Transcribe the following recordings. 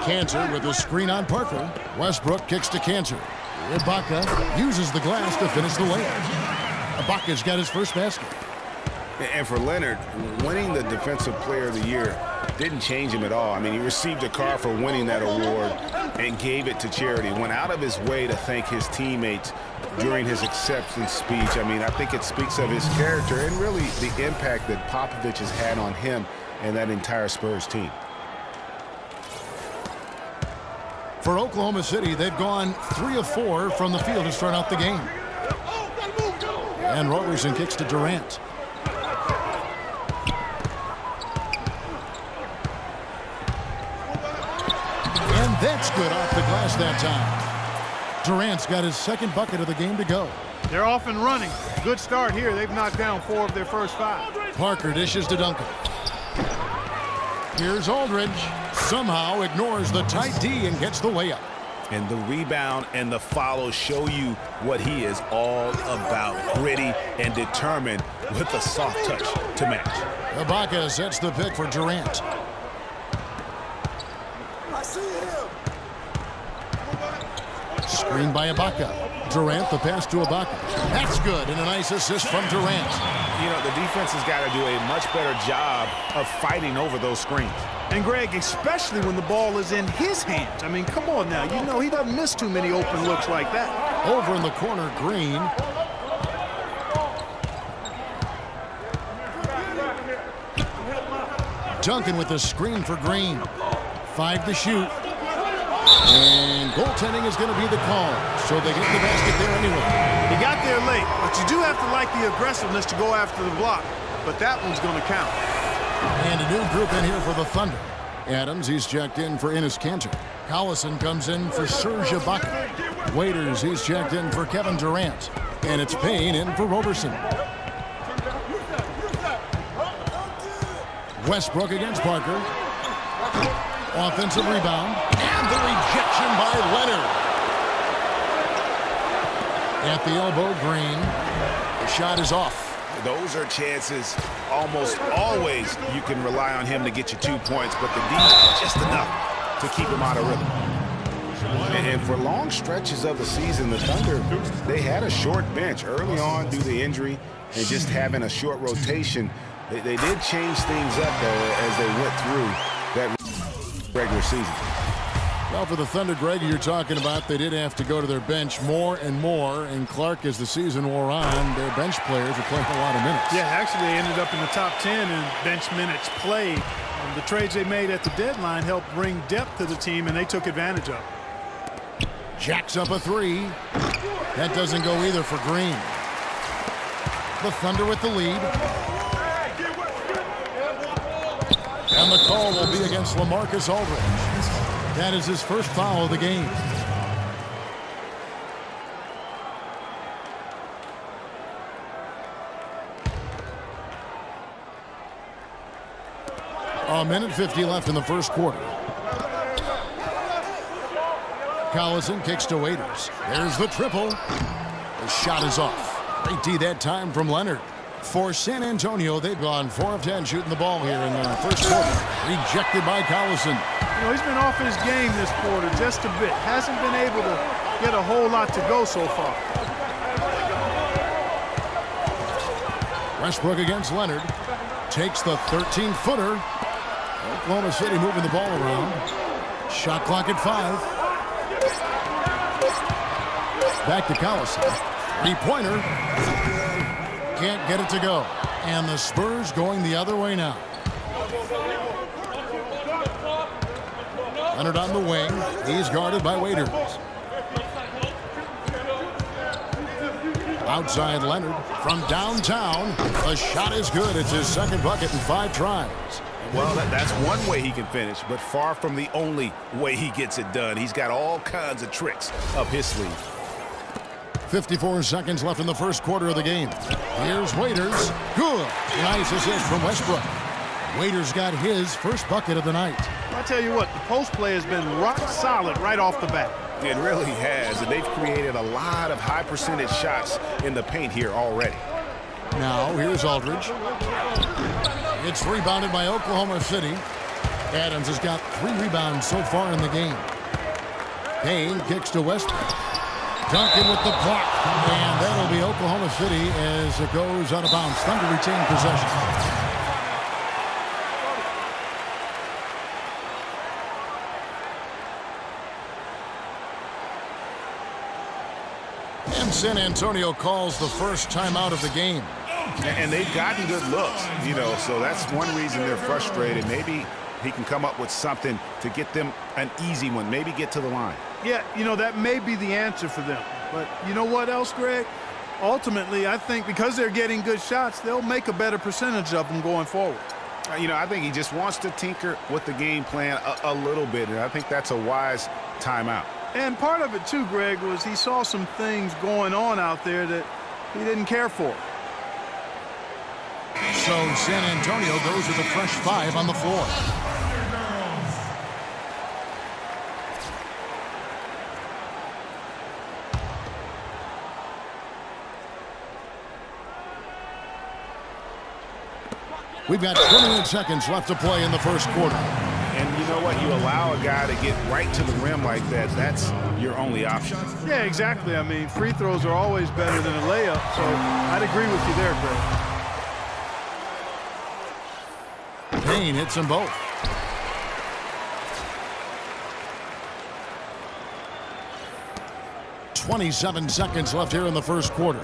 Cantor with a screen on Parker. Westbrook kicks to Cantor. Ibaka uses the glass to finish the layup. Ibaka's got his first basket. And for Leonard, winning the Defensive Player of the Year didn't change him at all. I mean, he received a card for winning that award and gave it to charity. Went out of his way to thank his teammates during his acceptance speech. I mean, I think it speaks of his character and really the impact that Popovich has had on him and that entire Spurs team. For Oklahoma City, they've gone 3 of 4 from the field to start out the game. And Roberson kicks to Durant. And that's good off the glass that time. Durant's got his second bucket of the game to go. They're off and running. Good start here. They've knocked down 4 of their first 5. Parker dishes to Duncan. Here's Aldridge. Somehow ignores the tight D and gets the layup. And the rebound and the follow show you what he is all about. Gritty and determined with a soft touch to match. Ibaka sets the pick for Durant. Screen by Ibaka. Durant, the pass to Ibaka. That's good, and a nice assist from Durant. You know, the defense has got to do a much better job of fighting over those screens. And Greg, especially when the ball is in his hands. I mean, come on now. You know he doesn't miss too many open looks like that. Over in the corner, Green. Duncan with the screen for Green. 5 to shoot. And goaltending is going to be the call. So they get the basket there anyway. He got there late, but you do have to like the aggressiveness to go after the block. But that one's going to count. And a new group in here for the Thunder. Adams, he's checked in for Enes Kanter. Collison comes in for Serge Ibaka. Waiters, he's checked in for Kevin Durant. And it's Payne in for Roberson. Westbrook against Parker. Offensive rebound. And the rejection by Leonard. At the elbow, Green. The shot is off. Those are chances almost always you can rely on him to get you 2 points, but the D's just enough to keep him out of rhythm. And for long stretches of the season, the Thunder, they had a short bench early on due to injury and just having a short rotation. They did change things up, though, as they went through that regular season. Well, for the Thunder, Greg, you're talking about, they did have to go to their bench more and more. And Clark, as the season wore on, their bench players were playing a lot of minutes. Yeah, actually, they ended up in the top 10 in bench minutes played. The trades they made at the deadline helped bring depth to the team, and they took advantage of it. Jacks up a 3. That doesn't go either for Green. The Thunder with the lead. And the call will be against LaMarcus Aldridge. That is his first foul of the game. A minute 50 left in the first quarter. Collison kicks to Waiters. There's the triple. The shot is off. Great D that time from Leonard. For San Antonio, they've gone 4 of 10 shooting the ball here in the first quarter. Rejected by Collison. You know, he's been off his game this quarter just a bit. Hasn't been able to get a whole lot to go so far. Westbrook against Leonard. Takes the 13-footer. Oklahoma City moving the ball around. Shot clock at 5. Back to Collison. 3-pointer. Can't get it to go. And the Spurs going the other way now. Leonard on the wing. He's guarded by Waiters. Outside Leonard from downtown. The shot is good. It's his second bucket in 5 tries. Well, that's one way he can finish, but far from the only way he gets it done. He's got all kinds of tricks up his sleeve. 54 seconds left in the first quarter of the game. Here's Waiters. Good. Nice assist from Westbrook. Waiters got his first bucket of the night. I'll tell you what, the post play has been rock solid right off the bat. It really has, and they've created a lot of high percentage shots in the paint here already. Now, here's Aldridge. It's rebounded by Oklahoma City. Adams has got 3 rebounds so far in the game. Payne kicks to Westbrook. Duncan with the block. And that'll be Oklahoma City as it goes out of bounds. Thunder retain possession. And San Antonio calls the first timeout of the game. And they've gotten good looks, you know, so that's one reason they're frustrated. Maybe he can come up with something to get them an easy one, maybe get to the line. Yeah, you know, that may be the answer for them. But you know what else, Greg? Ultimately, I think because they're getting good shots, they'll make a better percentage of them going forward. You know, I think he just wants to tinker with the game plan a little bit, and I think that's a wise timeout. And part of it, too, Greg, was he saw some things going on out there that he didn't care for. So San Antonio goes with a fresh 5 on the floor. We've got 28 seconds left to play in the first quarter. And you know what? You allow a guy to get right to the rim like that, that's your only option. Yeah, exactly. I mean, free throws are always better than a layup, so I'd agree with you there, Greg. Payne hits them both. "27 seconds left here in the first quarter.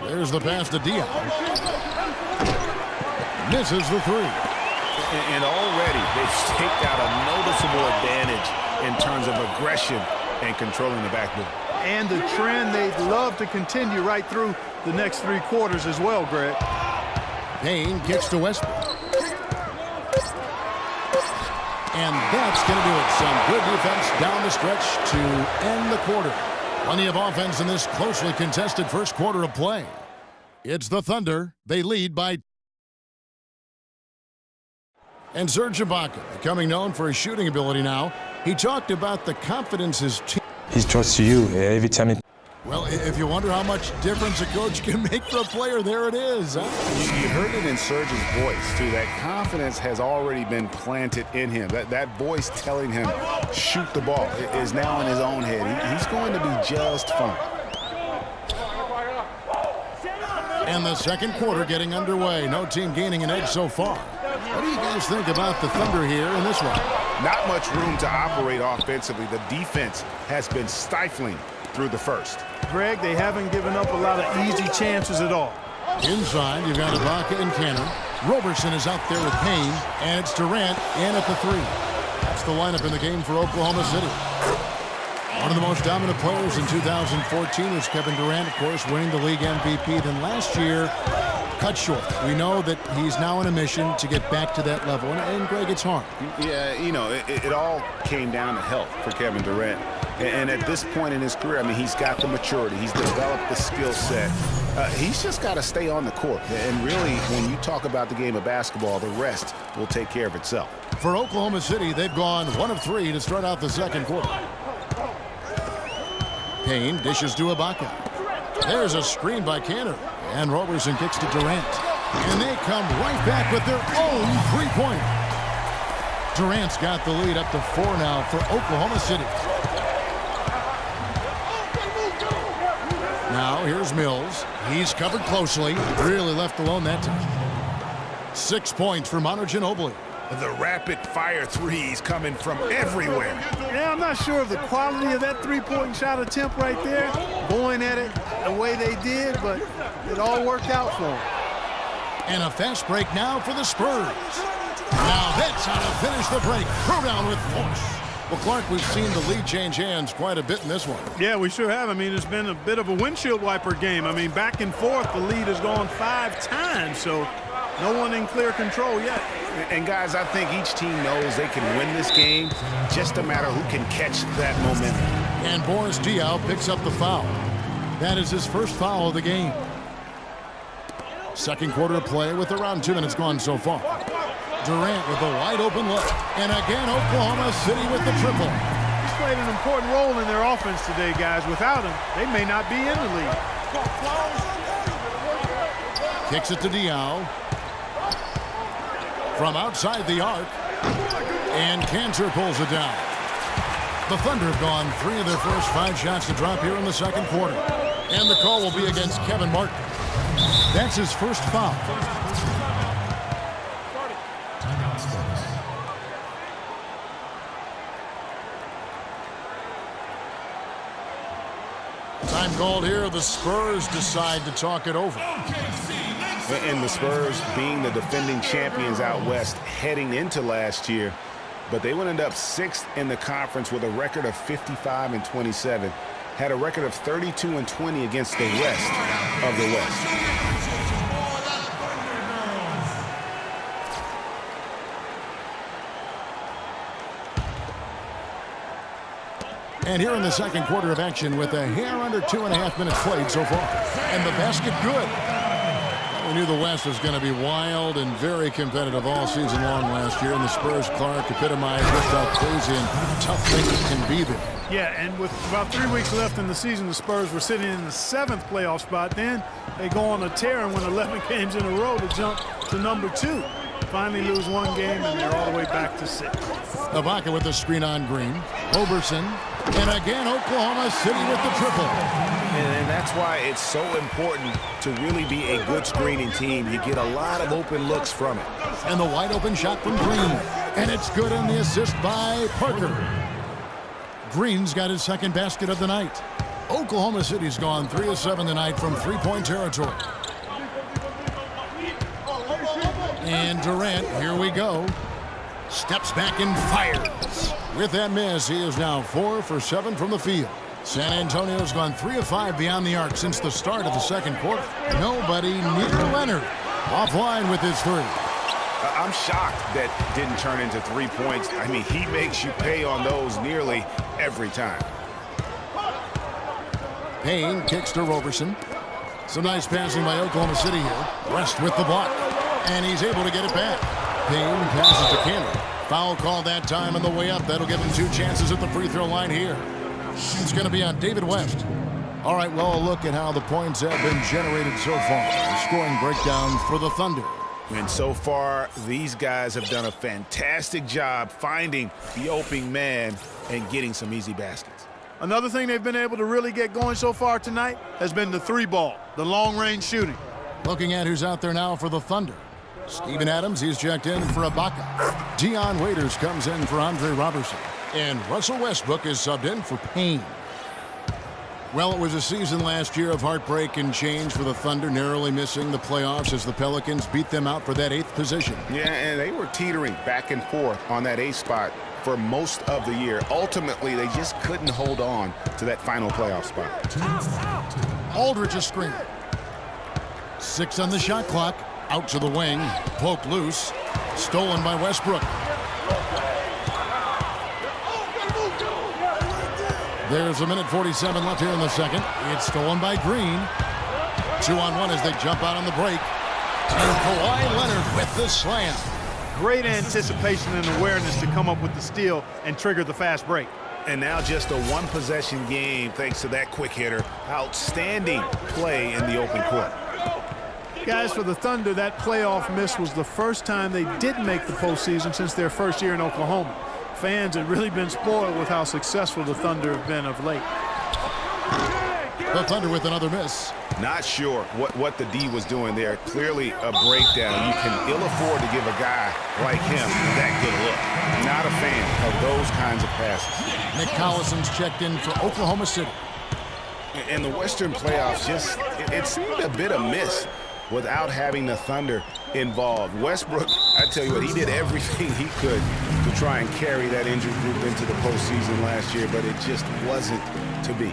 There's the pass to Dion. Misses the 3. And already they've staked out a noticeable advantage in terms of aggression and controlling the backboard. And the trend they'd love to continue right through the next 3 quarters as well, Greg. Payne kicks to Westbrook. And that's going to do it. Some good defense down the stretch to end the quarter. Plenty of offense in this closely contested first quarter of play. It's the Thunder. They lead by... And Serge Ibaka, becoming known for his shooting ability now, he talked about the confidence his team... He trusts you every time it... Well, if you wonder how much difference a coach can make for a player, there it is. Huh? You heard it in Serge's voice, too. That confidence has already been planted in him. That voice telling him, shoot the ball, is now in his own head. He's going to be just fine. And the second quarter getting underway. No team gaining an edge so far. What do you guys think about the Thunder here in this one? Not much room to operate offensively. The defense has been stifling through the first. Greg, they haven't given up a lot of easy chances at all. Inside, you've got Ibaka and Cannon. Roberson is out there with Payne, and it's Durant in at the 3. That's the lineup in the game for Oklahoma City. One of the most dominant players in 2014 was Kevin Durant, of course, winning the league MVP. Then last year, cut short. We know that he's now on a mission to get back to that level. And Greg, it's hard. Yeah, you know, it all came down to health for Kevin Durant. And at this point in his career, I mean, he's got the maturity. He's developed the skill set. He's just got to stay on the court. And really, when you talk about the game of basketball, the rest will take care of itself. For Oklahoma City, they've gone 1 of 3 to start out the second quarter. Payne dishes to Ibaka. There's a screen by Cannon. And Roberson kicks to Durant. And they come right back with their own three-pointer. Durant's got the lead up to 4 now for Oklahoma City. Now here's Mills. He's covered closely. Really left alone that time. 6 points for Manu Ginobili. The rapid-fire threes coming from everywhere. Yeah, I'm not sure of the quality of that three-point shot attempt right there, going at it the way they did, but it all worked out for them. And a fast break now for the Spurs. Now that's how to finish the break. Throw down with force. Well, Clark, we've seen the lead change hands quite a bit in this one. Yeah, we sure have. I mean, it's been a bit of a windshield wiper game. I mean, back and forth, the lead has gone 5 times, so no one in clear control yet. And guys, I think each team knows they can win this game. Just a matter who can catch that momentum. And Boris Diaw picks up the foul. That is his first foul of the game. Second quarter of play with around 2 minutes gone so far. Durant with a wide open look. And again, Oklahoma City with the triple. He's played an important role in their offense today, guys. Without him, they may not be in the league. Kicks it to Diaw. from outside the arc. And Cantor pulls it down. The Thunder have gone 3 of their first 5 shots to drop here in the second quarter. And the call will be against Kevin Martin. That's his first foul. Time called here. The Spurs decide to talk it over. And the Spurs being the defending champions out west heading into last year, but they would end up 6th in the conference with a record of 55-27. Had a record of 32-20 against the rest of the West. And here in the second quarter of action with a hair under 2.5 minutes played so far. And the basket good. We knew the West was going to be wild and very competitive all season long last year. And the Spurs, Clark, epitomized just how crazy and tough things can be there. Yeah, and with about 3 weeks left in the season, the Spurs were sitting in the 7th playoff spot. Then they go on a tear and win 11 games in a row to jump to number 2. Finally lose 1 game, and they're all the way back to 6. Ibaka with the screen on Green. Roberson. And again, Oklahoma City with the triple. And that's why it's so important to really be a good screening team. You get a lot of open looks from it. And the wide open shot from Green. And it's good on the assist by Parker. Green's got his second basket of the night. Oklahoma City's gone 3 of 7 tonight from three-point territory. And Durant, here we go. Steps back and fires. With that miss, he is now 4 for 7 from the field. San Antonio's gone 3 of 5 beyond the arc since the start of the second quarter. Nobody near Leonard. Offline with his 3. I'm shocked that didn't turn into 3 points. I mean, he makes you pay on those nearly every time. Payne kicks to Roberson. Some nice passing by Oklahoma City here. West with the block. And he's able to get it back. Payne passes to Cantor. Foul call that time on the way up. That'll give him 2 chances at the free throw line here. It's going to be on David West. All right, well, a look at how the points have been generated so far. The scoring breakdown for the Thunder. And so far, these guys have done a fantastic job finding the opening man and getting some easy baskets. Another thing they've been able to really get going so far tonight has been the 3-ball, the long-range shooting. Looking at who's out there now for the Thunder. Steven Adams, he's checked in for Ibaka. Dion Waiters comes in for Andre Robertson. And Russell Westbrook is subbed in for Payne. Well, it was a season last year of heartbreak and change for the Thunder, narrowly missing the playoffs as the Pelicans beat them out for that 8th position. Yeah, and they were teetering back and forth on that 8th spot for most of the year. Ultimately, they just couldn't hold on to that final playoff spot. Aldridge a screen. 6 on the shot clock. Out to the wing. Poked loose. Stolen by Westbrook. There's a minute 47 left here in the second. It's stolen by Green. 2-on-1 as they jump out on the break. And Kawhi Leonard with the slam. Great anticipation and awareness to come up with the steal and trigger the fast break. And now just a 1-possession game thanks to that quick hitter. Outstanding play in the open court. Guys, for the Thunder, that playoff miss was the first time they didn't make the postseason since their first year in Oklahoma. Fans had really been spoiled with how successful the Thunder have been of late. The Thunder with another miss. Not sure what the D was doing there. Clearly a breakdown. You can ill afford to give a guy like him that good look. Not a fan of those kinds of passes. Nick Collison's checked in for Oklahoma City. And the Western playoffs it seemed a bit amiss without having the Thunder involved. Westbrook, I tell you what, he did everything he could to try and carry that injured group into the postseason last year, but it just wasn't to be.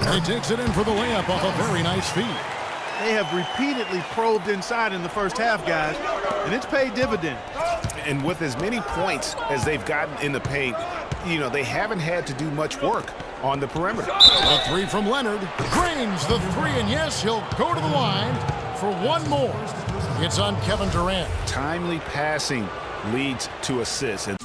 And he takes it in for the layup off a very nice feed. They have repeatedly probed inside in the first half, guys, and it's paid dividends. And with as many points as they've gotten in the paint, you know, they haven't had to do much work on the perimeter. A 3 from Leonard. Drains the 3, and yes, he'll go to the line for 1 more. It's on Kevin Durant. Timely passing leads to assists, and